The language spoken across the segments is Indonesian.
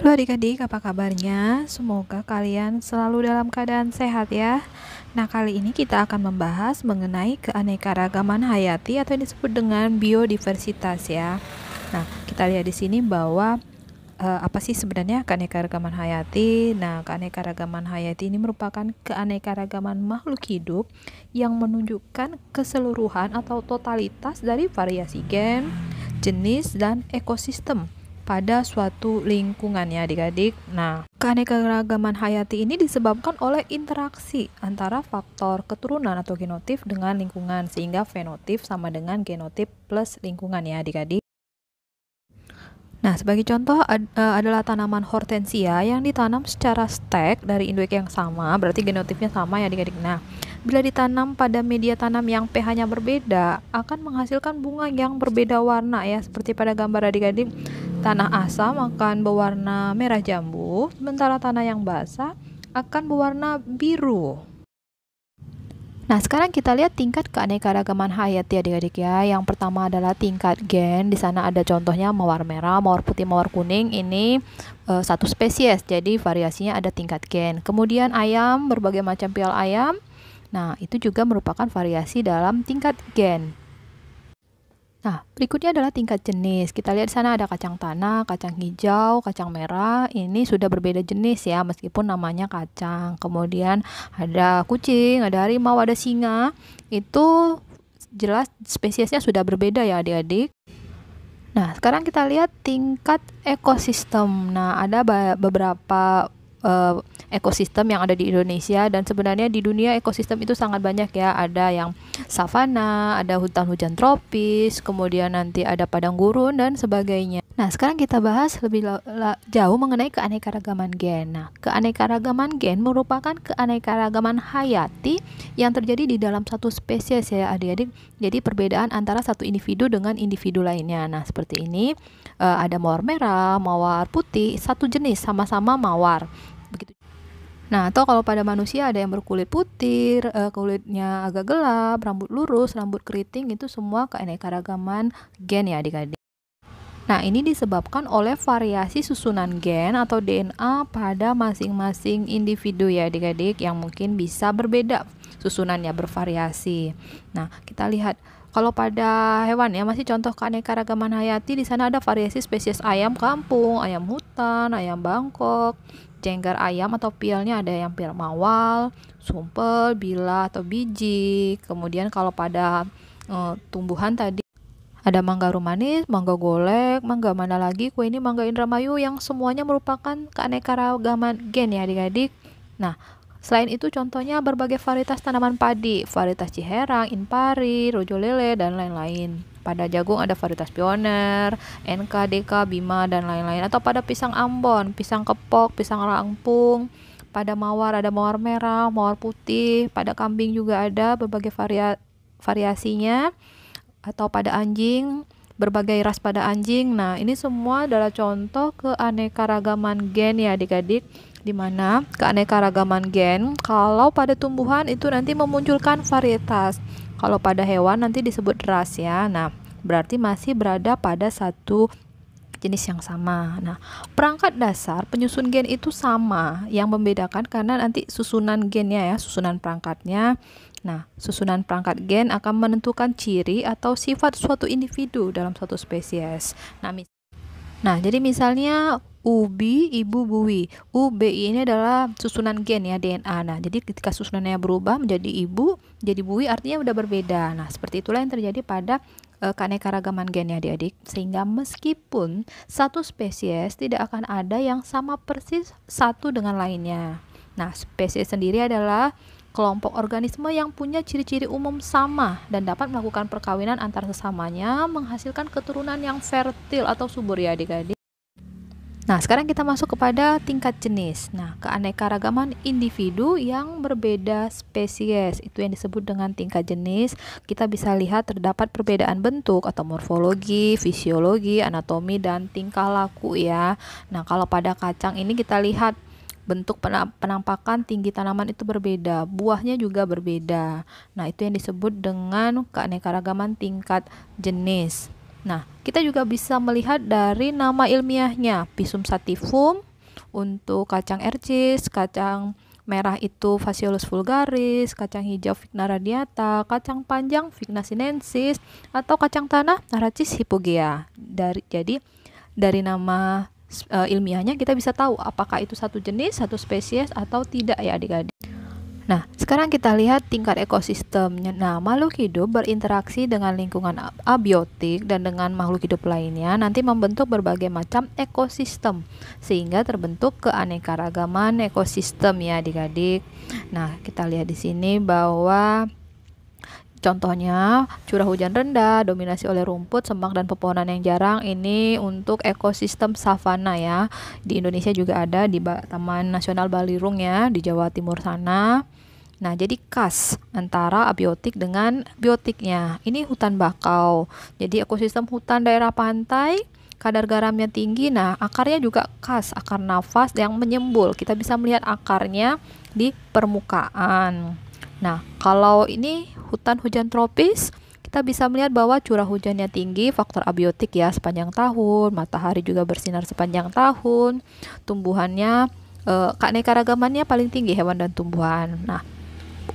Halo adik-adik, apa kabarnya? Semoga kalian selalu dalam keadaan sehat ya. Nah, kali ini kita akan membahas mengenai keanekaragaman hayati atau yang disebut dengan biodiversitas ya. Nah, kita lihat di sini bahwa apa sih sebenarnya keanekaragaman hayati? Nah, keanekaragaman hayati ini merupakan keanekaragaman makhluk hidup yang menunjukkan keseluruhan atau totalitas dari variasi gen, jenis, dan ekosistem pada suatu lingkungan ya adik-adik. Nah, keanekaragaman hayati ini disebabkan oleh interaksi antara faktor keturunan atau genotip dengan lingkungan, sehingga fenotip sama dengan genotip plus lingkungan ya adik-adik. Nah, sebagai contoh adalah tanaman hortensia yang ditanam secara stek dari induk yang sama, berarti genotipnya sama ya adik-adik. Nah, bila ditanam pada media tanam yang pH-nya berbeda, akan menghasilkan bunga yang berbeda warna ya, seperti pada gambar adik-adik. Tanah asam akan berwarna merah jambu, sementara tanah yang basah akan berwarna biru. Nah, sekarang kita lihat tingkat keanekaragaman hayati adik-adik ya. Yang pertama adalah tingkat gen. Di sana ada contohnya mawar merah, mawar putih, mawar kuning. Ini satu spesies, jadi variasinya ada tingkat gen. Kemudian ayam, berbagai macam pial ayam. Nah, itu juga merupakan variasi dalam tingkat gen. Nah, berikutnya adalah tingkat jenis. Kita lihat di sana ada kacang tanah, kacang hijau, kacang merah. Ini sudah berbeda jenis ya, meskipun namanya kacang. Kemudian ada kucing, ada harimau, ada singa. Itu jelas spesiesnya sudah berbeda ya adik-adik. Nah, sekarang kita lihat tingkat ekosistem. Nah, ada beberapa ekosistem yang ada di Indonesia, dan sebenarnya di dunia ekosistem itu sangat banyak ya. Ada yang savana, ada hutan hujan tropis, kemudian nanti ada padang gurun dan sebagainya. Nah, sekarang kita bahas lebih jauh mengenai keanekaragaman gen. Nah, keanekaragaman gen merupakan keanekaragaman hayati yang terjadi di dalam satu spesies ya adik-adik. Jadi perbedaan antara satu individu dengan individu lainnya. Nah, seperti ini ada mawar merah, mawar putih, satu jenis, sama-sama mawar. Begitu. Nah, atau kalau pada manusia ada yang berkulit putih, kulitnya agak gelap, rambut lurus, rambut keriting, itu semua keanekaragaman gen ya adik-adik. Nah, ini disebabkan oleh variasi susunan gen atau DNA pada masing-masing individu ya adik-adik, yang mungkin bisa berbeda susunannya, bervariasi. Nah, kita lihat kalau pada hewan ya, masih contoh keanekaragaman hayati, di sana ada variasi spesies ayam kampung, ayam hutan, ayam Bangkok, jenggar ayam atau pialnya ada yang pial mawal, sumpel, bila atau biji. Kemudian kalau pada tumbuhan tadi ada mangga rumanis, mangga golek, mangga mana lagi, kue ini mangga Indramayu, yang semuanya merupakan keanekaragaman gen ya adik-adik. Nah, selain itu contohnya berbagai varietas tanaman padi, varietas ciherang, inpari, rojo lele, dan lain-lain. Pada jagung ada varietas pioner, NK, DK, Bima, dan lain-lain. Atau pada pisang Ambon, pisang kepok, pisang rampung. Pada mawar ada mawar merah, mawar putih. Pada kambing juga ada berbagai variasinya. Atau pada anjing, berbagai ras pada anjing. Nah, ini semua adalah contoh keanekaragaman gen ya adik-adik, di mana keanekaragaman gen kalau pada tumbuhan itu nanti memunculkan varietas, kalau pada hewan nanti disebut ras ya. Nah, berarti masih berada pada satu jenis yang sama. Nah, perangkat dasar penyusun gen itu sama, yang membedakan karena nanti susunan gennya ya, susunan perangkatnya. Nah, susunan perangkat gen akan menentukan ciri atau sifat suatu individu dalam suatu spesies. Nah, jadi misalnya ubi, ibu, buwi. UBI ini adalah susunan gen ya, DNA. Nah, jadi ketika susunannya berubah menjadi ibu, jadi buwi, artinya udah berbeda. Nah, seperti itulah yang terjadi pada keanekaragaman gen ya adik-adik. Sehingga meskipun satu spesies tidak akan ada yang sama persis satu dengan lainnya. Nah, spesies sendiri adalah kelompok organisme yang punya ciri-ciri umum sama dan dapat melakukan perkawinan antar sesamanya, menghasilkan keturunan yang fertil atau subur ya adik-adik. Nah, sekarang kita masuk kepada tingkat jenis. Nah, keanekaragaman individu yang berbeda spesies, itu yang disebut dengan tingkat jenis. Kita bisa lihat terdapat perbedaan bentuk atau morfologi, fisiologi, anatomi, dan tingkah laku ya. Nah, kalau pada kacang ini kita lihat bentuk penampakan tinggi tanaman itu berbeda, buahnya juga berbeda. Nah, itu yang disebut dengan keanekaragaman tingkat jenis. Nah, kita juga bisa melihat dari nama ilmiahnya, Pisum sativum, Untuk kacang ercis, kacang merah itu Phaseolus vulgaris, kacang hijau Vigna radiata, kacang panjang Vigna sinensis, atau kacang tanah Aracis hypogea. Jadi dari nama ilmiahnya kita bisa tahu apakah itu satu jenis, satu spesies atau tidak ya adik-adik. Nah, sekarang kita lihat tingkat ekosistemnya. Nah, makhluk hidup berinteraksi dengan lingkungan abiotik dan dengan makhluk hidup lainnya nanti membentuk berbagai macam ekosistem sehingga terbentuk keanekaragaman ekosistem ya adik-adik. Nah, kita lihat di sini bahwa contohnya curah hujan rendah, dominasi oleh rumput, semak dan pepohonan yang jarang. Ini untuk ekosistem savana ya. Di Indonesia juga ada di Taman Nasional Balirung ya, di Jawa Timur sana. Nah, jadi khas antara abiotik dengan biotiknya. Ini hutan bakau. Jadi ekosistem hutan daerah pantai, kadar garamnya tinggi. Nah, akarnya juga khas, akar nafas yang menyembul. Kita bisa melihat akarnya di permukaan. Nah, kalau ini hutan hujan tropis, kita bisa melihat bahwa curah hujannya tinggi, faktor abiotik ya sepanjang tahun, matahari juga bersinar sepanjang tahun, tumbuhannya keanekaragamannya paling tinggi hewan dan tumbuhan. Nah,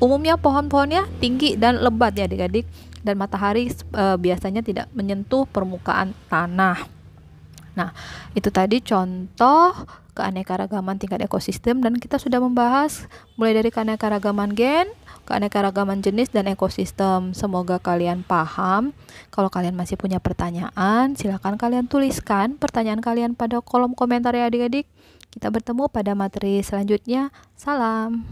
umumnya pohon-pohonnya tinggi dan lebat ya adik-adik, dan matahari biasanya tidak menyentuh permukaan tanah. Nah, itu tadi contoh keanekaragaman tingkat ekosistem, dan kita sudah membahas mulai dari keanekaragaman gen, keanekaragaman jenis, dan ekosistem. Semoga kalian paham. Kalau kalian masih punya pertanyaan, silakan kalian tuliskan pertanyaan kalian pada kolom komentar ya adik-adik. Kita bertemu pada materi selanjutnya. Salam.